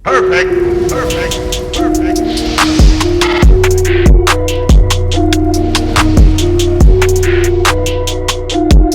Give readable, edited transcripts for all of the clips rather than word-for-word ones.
Perfect. Perfect. Perfect.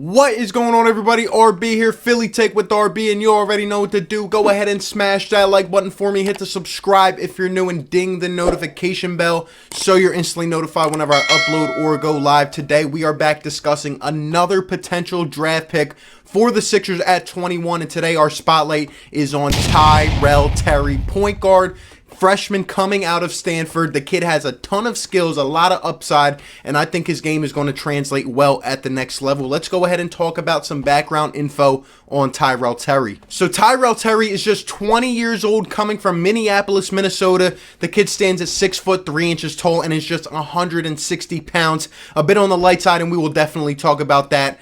What is going on, everybody? RB here, Philly Take with RB, and you already know what to do. Go ahead and smash that like button for me. Hit the subscribe if you're new, and ding the notification bell so you're instantly notified whenever I upload or go live. Today, we are back discussing another potential draft pick for the Sixers at 21, and today our spotlight is on Tyrell Terry, point guard. Freshman coming out of Stanford. The kid has a ton of skills, a lot of upside, and I think his game is going to translate well at the next level. Let's go ahead and talk about some background info on Tyrell Terry. So Tyrell Terry is just 20 years old, coming from Minneapolis, Minnesota. The kid stands at 6 foot 3 inches tall and is just 160 pounds. A bit on the light side, and we will definitely talk about that.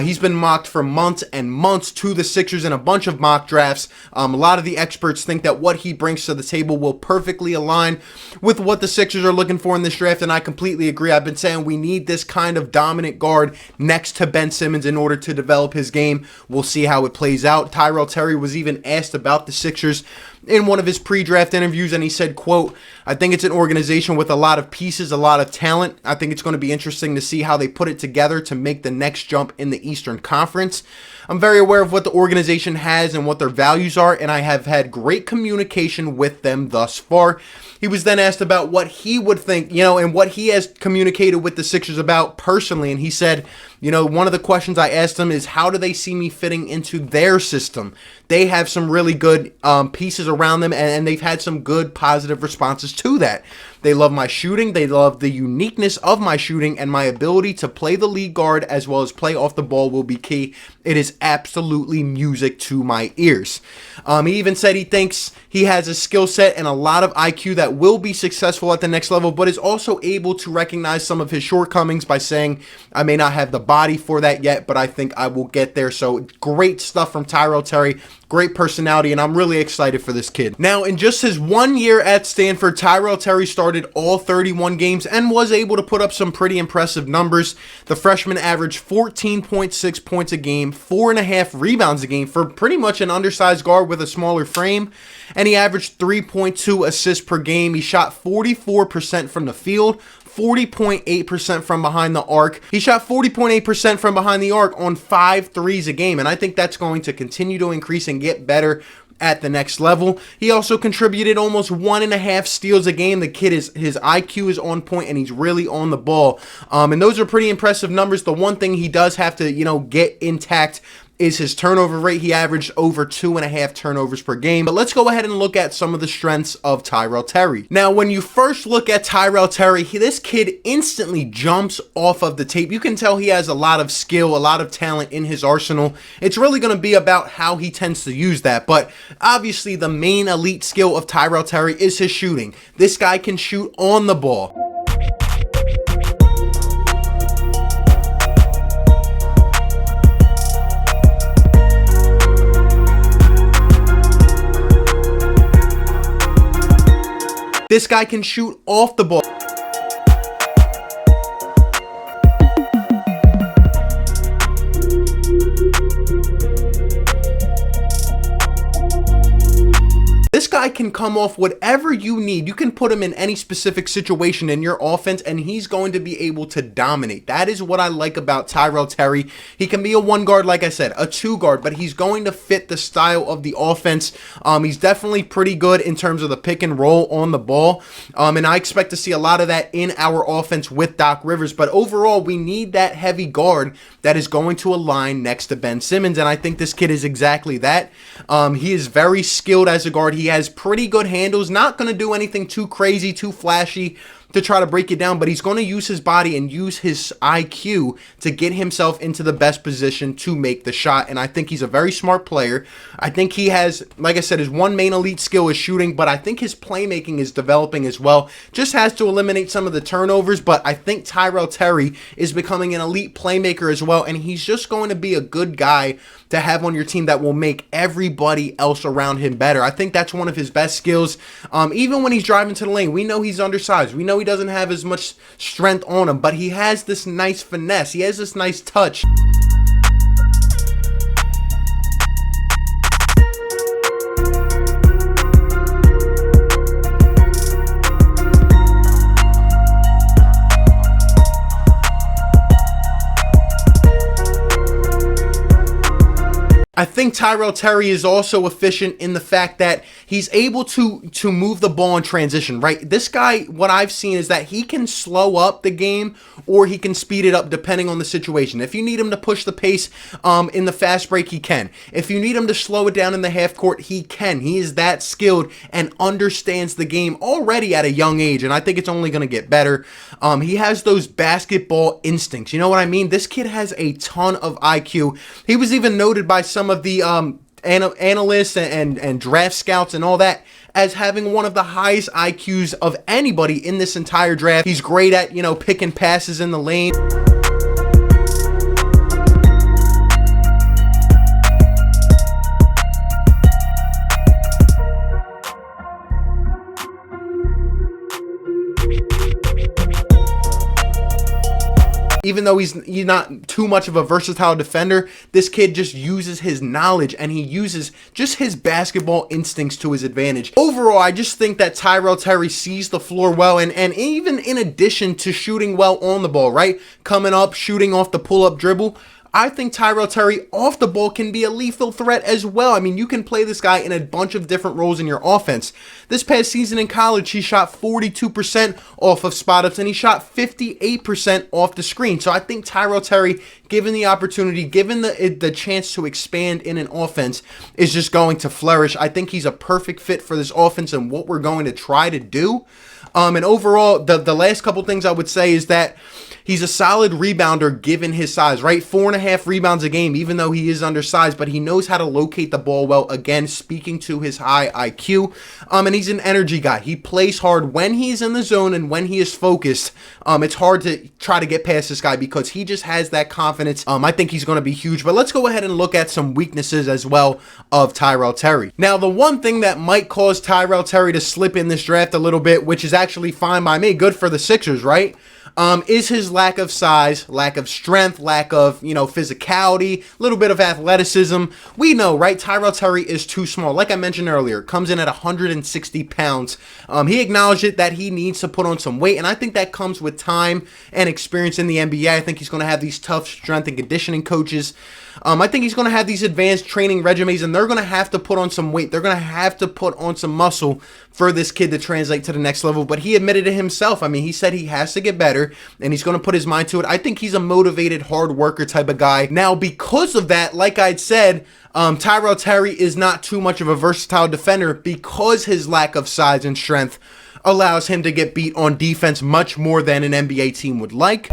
He's been mocked for months and months to the Sixers in a bunch of mock drafts. A lot of the experts think that what he brings to the table will perfectly align with what the Sixers are looking for in this draft, and I completely agree. I've been saying we need this kind of dominant guard next to Ben Simmons in order to develop his game. We'll see how it plays out. Tyrell Terry was even asked about the Sixers in one of his pre-draft interviews, and he said, quote, "I think it's an organization with a lot of pieces, a lot of talent. I think it's going to be interesting to see how they put it together to make the next jump in the Eastern Conference. I'm very aware of what the organization has and what their values are, and I have had great communication with them thus far." He was then asked about what he would think, and what he has communicated with the Sixers about personally, and he said, one of the questions I asked him is, how do they see me fitting into their system? They have some really good pieces around them, and they've had some good positive responses to that. They love my shooting. They love the uniqueness of my shooting, and my ability to play the lead guard as well as play off the ball will be key. It is absolutely music to my ears. He even said he thinks he has a skill set and a lot of IQ that will be successful at the next level, but is also able to recognize some of his shortcomings by saying, I may not have the body for that yet, but I think I will get there. So great stuff from Tyrell Terry. Great personality, and I'm really excited for this kid. Now, in just his 1 year at Stanford, Tyrell Terry started all 31 games and was able to put up some pretty impressive numbers. The freshman averaged 14.6 points a game, 4.5 rebounds a game for pretty much an undersized guard with a smaller frame, and he averaged 3.2 assists per game. He shot 44% from the field, 40.8% from behind the arc. He shot 40.8% from behind the arc on 5 threes a game, and I think that's going to continue to increase and get better at the next level. He also contributed almost 1.5 steals a game. The kid his IQ is on point, and he's really on the ball. And those are pretty impressive numbers. The one thing he does have to, get intact is his turnover rate. He averaged over 2.5 turnovers per game. But let's go ahead and look at some of the strengths of Tyrell Terry. Now, when you first look at Tyrell Terry, this kid instantly jumps off of the tape. You can tell he has a lot of skill, a lot of talent in his arsenal. It's really going to be about how he tends to use that. But obviously, the main elite skill of Tyrell Terry is his shooting. This guy can shoot on the ball. This guy can shoot off the ball. This guy can come off whatever you need. You can put him in any specific situation in your offense, and he's going to be able to dominate. That is what I like about Tyrell Terry. He can be a 1 guard, like I said, a 2 guard, but he's going to fit the style of the offense. He's definitely pretty good in terms of the pick and roll on the ball, and I expect to see a lot of that in our offense with Doc Rivers. But overall, we need that heavy guard that is going to align next to Ben Simmons, and I think this kid is exactly that. He is very skilled as a guard. He has pretty good handles, not going to do anything too crazy, too flashy to try to break it down, but he's going to use his body and use his IQ to get himself into the best position to make the shot, and I think he's a very smart player. I think he has, like I said, his one main elite skill is shooting, but I think his playmaking is developing as well. Just has to eliminate some of the turnovers, but I think Tyrell Terry is becoming an elite playmaker as well, and he's just going to be a good guy to have on your team that will make everybody else around him better. I think that's one of his best skills. Even when he's driving to the lane, we know he's undersized. We know he doesn't have as much strength on him, but he has this nice finesse. He has this nice touch. think Tyrell Terry is also efficient in the fact that he's able to move the ball in transition, right? This guy, what I've seen is that he can slow up the game or he can speed it up depending on the situation. If you need him to push the pace in the fast break, he can. If you need him to slow it down in the half court, he can. He is that skilled and understands the game already at a young age, and I think it's only going to get better. He has those basketball instincts. You know what I mean? This kid has a ton of IQ. He was even noted by some of the analysts and draft scouts and all that as having one of the highest IQs of anybody in this entire draft. He's great at, picking passes in the lane. Even though he's not too much of a versatile defender, this kid just uses his knowledge and he uses just his basketball instincts to his advantage. Overall, I just think that Tyrell Terry sees the floor well, and even in addition to shooting well on the ball, right? Coming up, shooting off the pull-up dribble, I think Tyrell Terry off the ball can be a lethal threat as well. I mean, you can play this guy in a bunch of different roles in your offense. This past season in college, he shot 42% off of spot-ups and he shot 58% off the screen. So I think Tyrell Terry, given the opportunity, given the chance to expand in an offense, is just going to flourish. I think he's a perfect fit for this offense and what we're going to try to do. And overall, the last couple things I would say is that he's a solid rebounder given his size, right? 4.5 rebounds a game, even though he is undersized, but he knows how to locate the ball well, again, speaking to his high IQ. And he's an energy guy. He plays hard when he's in the zone and when he is focused. It's hard to try to get past this guy because he just has that confidence. I think he's going to be huge, but let's go ahead and look at some weaknesses as well of Tyrell Terry. Now, the one thing that might cause Tyrell Terry to slip in this draft a little bit, which is actually fine by me, good for the Sixers, right? Is his lack of size, lack of strength, lack of, physicality, a little bit of athleticism. We know, right? Tyrell Terry is too small. Like I mentioned earlier, comes in at 160 pounds. He acknowledged it that he needs to put on some weight, and I think that comes with time and experience in the NBA. I think he's going to have these tough strength and conditioning coaches. I think he's going to have these advanced training regimens, and they're going to have to put on some weight. They're going to have to put on some muscle for this kid to translate to the next level. But he admitted it himself. I mean, he said he has to get better, and he's going to put his mind to it. I think he's a motivated, hard worker type of guy. Now, because of that, like I'd said, Tyrell Terry is not too much of a versatile defender because his lack of size and strength allows him to get beat on defense much more than an NBA team would like.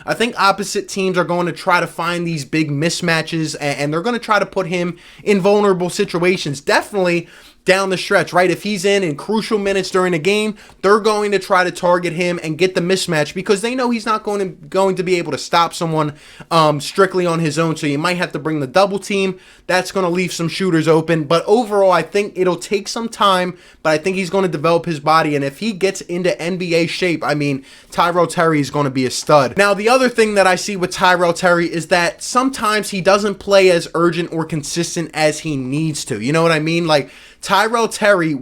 I think opposite teams are going to try to find these big mismatches, and they're going to try to put him in vulnerable situations. Definitely down the stretch, right? If he's in crucial minutes during a game, they're going to try to target him and get the mismatch because they know he's not going to be able to stop someone strictly on his own. So you might have to bring the double team. That's going to leave some shooters open. But overall, I think it'll take some time, but I think he's going to develop his body. And if he gets into NBA shape, I mean, Tyrell Terry is going to be a stud. Now, the other thing that I see with Tyrell Terry is that sometimes he doesn't play as urgent or consistent as he needs to. You know what I mean? Like, Tyrell Terry,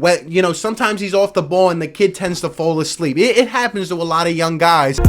sometimes he's off the ball and the kid tends to fall asleep. It happens to a lot of young guys.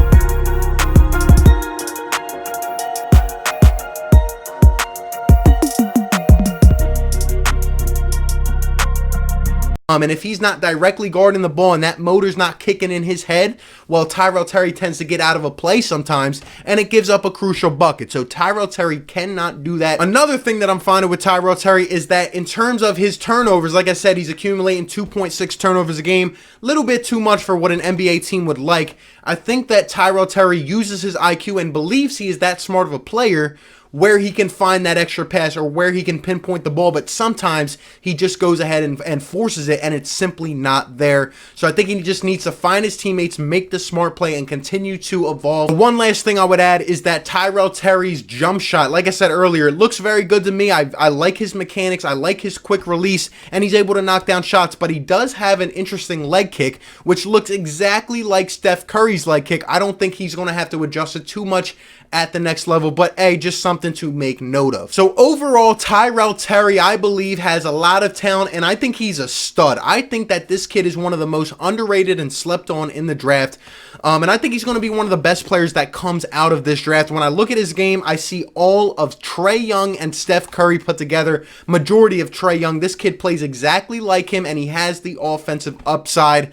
And if he's not directly guarding the ball and that motor's not kicking in his head, well, Tyrell Terry tends to get out of a play sometimes, and it gives up a crucial bucket. So Tyrell Terry cannot do that. Another thing that I'm finding with Tyrell Terry is that in terms of his turnovers, like I said, he's accumulating 2.6 turnovers a game, a little bit too much for what an NBA team would like. I think that Tyrell Terry uses his IQ and believes he is that smart of a player where he can find that extra pass or where he can pinpoint the ball, but sometimes he just goes ahead and forces it, and it's simply not there. So I think he just needs to find his teammates, make the smart play, and continue to evolve. One last thing I would add is that Tyrell Terry's jump shot, like I said earlier, it looks very good to me. I like his mechanics. I like his quick release, and he's able to knock down shots, but he does have an interesting leg kick, which looks exactly like Steph Curry's leg kick. I don't think he's going to have to adjust it too much at the next level, but hey, just something to make note of. So overall, Tyrell Terry, I believe, has a lot of talent, and I think he's a stud. I think that this kid is one of the most underrated and slept on in the draft, and I think he's going to be one of the best players that comes out of this draft. When I look at his game, I see all of Trae Young and Steph Curry put together, majority of Trae Young. This kid plays exactly like him, and he has the offensive upside.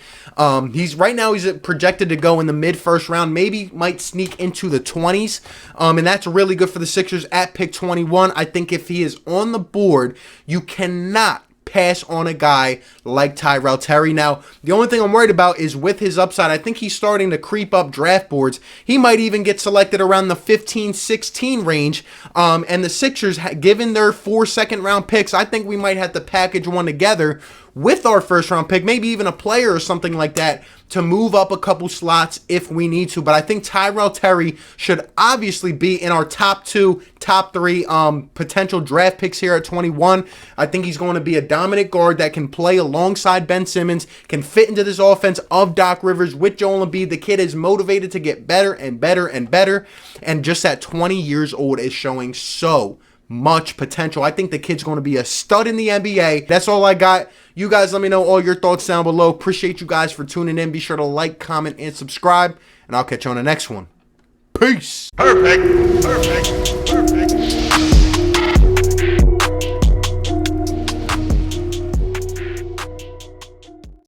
He's projected to go in the mid-first round, maybe might sneak into the 20s, and that's really good for the Sixers at pick 21. I think if he is on the board, you cannot pass on a guy like Tyrell Terry. Now, the only thing I'm worried about is with his upside. I think he's starting to creep up draft boards. He might even get selected around the 15-16 range, and the Sixers, given their 4 second-round picks, I think we might have to package one together with our first-round pick, maybe even a player or something like that, to move up a couple slots if we need to. But I think Tyrell Terry should obviously be in our top 2, top 3 potential draft picks here at 21. I think he's going to be a dominant guard that can play alongside Ben Simmons, can fit into this offense of Doc Rivers with Joel Embiid. The kid is motivated to get better and better and better, and just at 20 years old is showing so much potential. I think the kid's going to be a stud in the NBA. That's all I got. You guys let me know all your thoughts down below. Appreciate you guys for tuning in. Be sure to like, comment, and subscribe, and I'll catch you on the next one. Peace. Perfect. Perfect. Perfect.